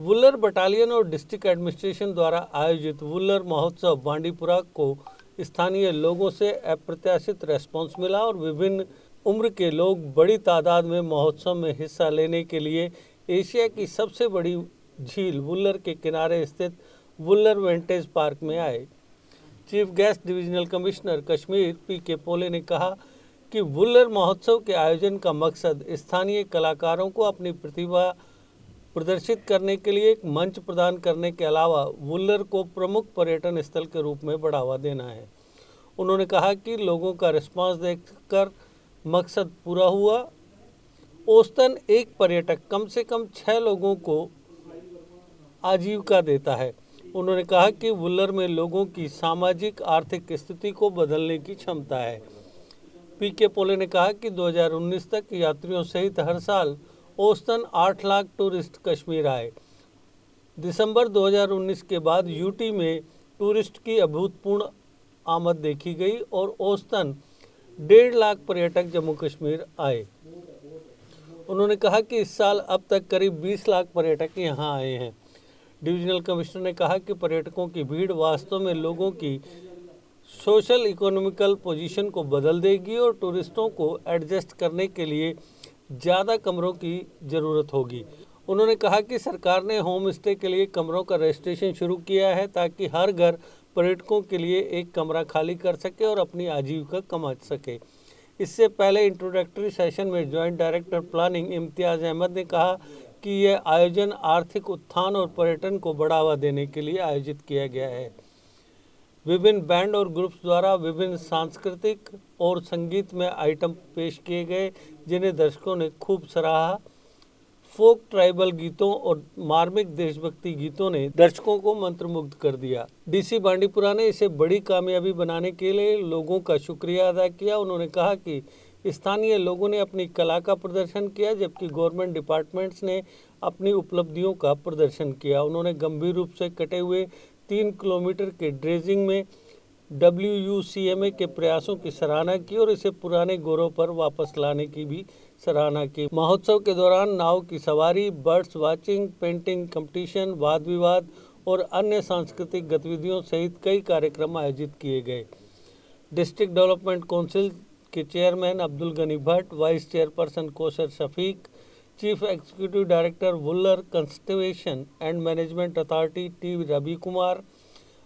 Wular battalion और district administration द्वारा आयोजित वुल्लर महोत्सव बांडीपुरा को स्थानीय लोगों से अप्रत्याशित रेस्पॉन्स मिला और विभिन्न उम्र के लोग बड़ी तादाद में महोत्सव में हिस्सा लेने के लिए एशिया की सबसे बड़ी झील वुल्लर के किनारे स्थित वुल्लर विंटेज पार्क में आए। Chief guest divisional commissioner Kashmir PK. पोले ने कहा कि वुल्लर महोत्सव के आयोजन का मकसद स्थानीय कलाकारों को अपनी प्रतिभा प्रदर्शित करने के लिए एक मंच प्रदान करने के अलावा वुल्लर को प्रमुख पर्यटन स्थल के रूप में बढ़ावा देना है। उन्होंने कहा कि लोगों का रिस्पांस देखकर मकसद पूरा हुआ। औसतन एक पर्यटक कम से कम 6 लोगों को आजीविका देता है। उन्होंने कहा कि वुल्लर में लोगों की सामाजिक आर्थिक स्थिति को बदलने की क्षमता है। पी.के. पोले ने कहा कि 2019 तक यात्रियों सहित हर साल औसतन 8 लाख टूरिस्ट कश्मीर आए। दिसंबर 2019 के बाद यूटी में टूरिस्ट की अभूतपूर्व आमद देखी गई और औसतन 1.5 लाख पर्यटक जम्मू कश्मीर आए। उन्होंने कहा कि इस साल अब तक करीब 20 लाख पर्यटक यहां आए हैं। डिविजनल कमिश्नर ने कहा कि पर्यटकों की भीड़ वास्तव में लोगों की सोशल इकोनॉमिकल पोजीशन को बदल देगी और टूरिस्टों को एडजस्ट करने के लिए ज़्यादा कमरों की ज़रूरत होगी। उन्होंने कहा कि सरकार ने होम स्टे के लिए कमरों का रजिस्ट्रेशन शुरू किया है ताकि हर घर पर्यटकों के लिए एक कमरा खाली कर सके और अपनी आजीविका कमा सके। इससे पहले इंट्रोडक्टरी सेशन में जॉइंट डायरेक्टर प्लानिंग इम्तियाज़ अहमद ने कहा कि यह आयोजन आर्थिक उत्थान और पर्यटन को बढ़ावा देने के लिए आयोजित किया गया है। विभिन्न बैंड और ग्रुप्स द्वारा विभिन्न सांस्कृतिक और संगीतमय आइटम पेश किए गए जिन्हें दर्शकों ने खूब सराहा। फोक ट्राइबल गीतों और मार्मिक देशभक्ति गीतों ने दर्शकों को मंत्रमुग्ध कर दिया। डीसी बांडीपुरा ने इसे बड़ी कामयाबी बनाने के लिए लोगों का शुक्रिया अदा किया। उन्होंने कहा कि स्थानीय लोगों ने अपनी कला का प्रदर्शन किया जबकि गवर्नमेंट डिपार्टमेंट्स ने अपनी उपलब्धियों का प्रदर्शन किया। उन्होंने गंभीर रूप से कटे हुए 3 किलोमीटर के ड्रेजिंग में WUCMA के प्रयासों की सराहना की और इसे पुराने गौरव पर वापस लाने की भी सराहना की। महोत्सव के दौरान नाव की सवारी, बर्ड्स वाचिंग, पेंटिंग कंपटीशन, वाद विवाद और अन्य सांस्कृतिक गतिविधियों सहित कई कार्यक्रम आयोजित किए गए। डिस्ट्रिक्ट डेवलपमेंट काउंसिल के chairman Abdul Gani Bhat, vice chairperson Kausar Shafiq, chief executive director Wular conservation and management authority T Ravi Kumar,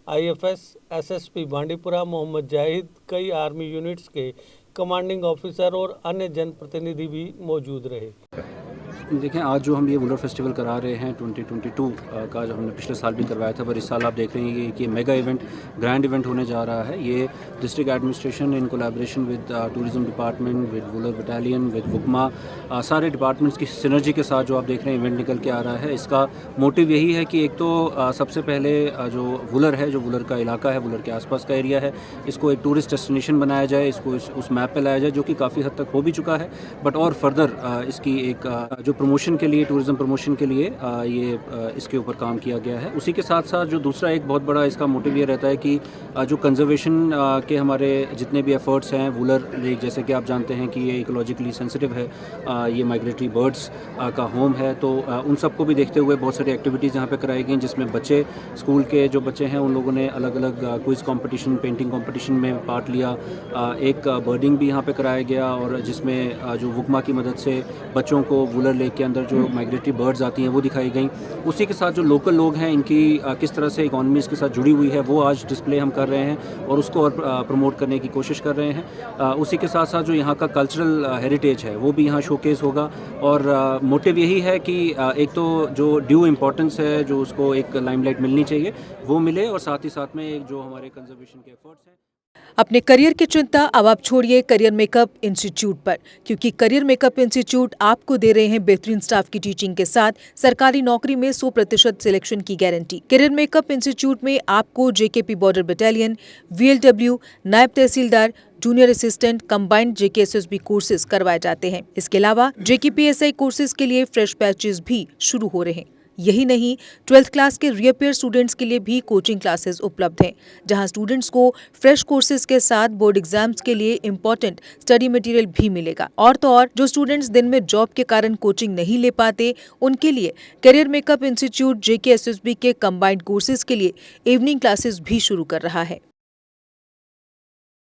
IFS SSP Bandipora Mohammad Zahid, कई आर्मी यूनिट्स के कमांडिंग ऑफिसर और अन्य जनप्रतिनिधि भी मौजूद रहे। देखें, आज जो हम ये वुल्लर फेस्टिवल करा रहे हैं 2022 का, जो हमने पिछले साल भी करवाया था, पर इस साल आप देख रहे हैं कि मेगा इवेंट, ग्रैंड इवेंट होने जा रहा है। ये district administration in collaboration with tourism department, with Wular battalion, with वुकमा, सारे डिपार्टमेंट्स की सिनर्जी के साथ जो आप देख रहे हैं इवेंट निकल के आ रहा है। इसका मोटिव यही है कि एक तो सबसे पहले जो वुल्लर है, जो वुल्लर का इलाका है, वुल्लर के आसपास का एरिया है, इसको एक टूरिस्ट डेस्टिनेशन बनाया जाए, इसको उस मैप पर लाया जाए, जो कि काफ़ी हद तक हो भी चुका है। बट और फर्दर इसकी एक जो प्रमोशन के लिए, टूरिज्म प्रमोशन के लिए ये इसके ऊपर काम किया गया है। उसी के साथ साथ जो दूसरा एक बहुत बड़ा इसका मोटिव ये रहता है कि जो कंजर्वेशन के हमारे जितने भी एफर्ट्स हैं, वुल्लर लेक जैसे कि आप जानते हैं कि ये इकोलॉजिकली सेंसिटिव है, ये माइग्रेटरी बर्ड्स का होम है, तो उन सबको भी देखते हुए बहुत सारी एक्टिविटीज़ यहाँ पे कराई गई, जिसमें बच्चे, स्कूल के जो बच्चे हैं उन लोगों ने अलग अलग क्विज़ कंपटीशन, पेंटिंग कंपटीशन में पार्ट लिया। एक बर्डिंग भी यहाँ पे कराया गया और जिसमें जो वुकमा की मदद से बच्चों को वुल्लर लेक के अंदर जो माइग्रेटरी बर्ड्स आती हैं वो दिखाई गई। उसी के साथ जो लोकल लोग हैं, इनकी किस तरह से इकॉनमी इसके साथ जुड़ी हुई है, वो आज डिस्प्ले हम कर रहे हैं और उसको और प्रमोट करने की कोशिश कर रहे हैं। उसी के साथ साथ जो यहाँ का कल्चरल हेरिटेज है वो भी यहाँ शोकेस होगा और मोटिव यही है कि एक तो जो ड्यू इम्पोर्टेंस है, जो उसको एक लाइमलाइट मिलनी चाहिए, वो मिले और साथ ही साथ में एक जो हमारे कंजर्वेशन के एफर्ट्स हैं। अपने करियर की चिंता अब आप छोड़िए करियर मेकअप इंस्टीट्यूट पर, क्योंकि करियर मेकअप इंस्टीट्यूट आपको दे रहे हैं बेहतरीन स्टाफ की टीचिंग के साथ सरकारी नौकरी में 100% सिलेक्शन की गारंटी। करियर मेकअप इंस्टीट्यूट में आपको JKP बॉर्डर बटालियन, VLW, नायब तहसीलदार, junior assistant, combined JKSSB courses करवाए जाते हैं। इसके अलावा JKPSI कोर्सेज के लिए फ्रेश बैचेज भी शुरू हो रहे हैं। यही नहीं, 12th क्लास के रीअपेयर स्टूडेंट्स के लिए भी कोचिंग क्लासेस उपलब्ध हैं, जहां स्टूडेंट्स को फ्रेश कोर्सेज के साथ बोर्ड एग्जाम्स के लिए इम्पोर्टेंट स्टडी मटेरियल भी मिलेगा। और तो और जो स्टूडेंट्स दिन में जॉब के कारण कोचिंग नहीं ले पाते, उनके लिए करियर मेकअप इंस्टीट्यूट JKSSB के कंबाइंड कोर्सेज के लिए इवनिंग क्लासेस भी शुरू कर रहा है।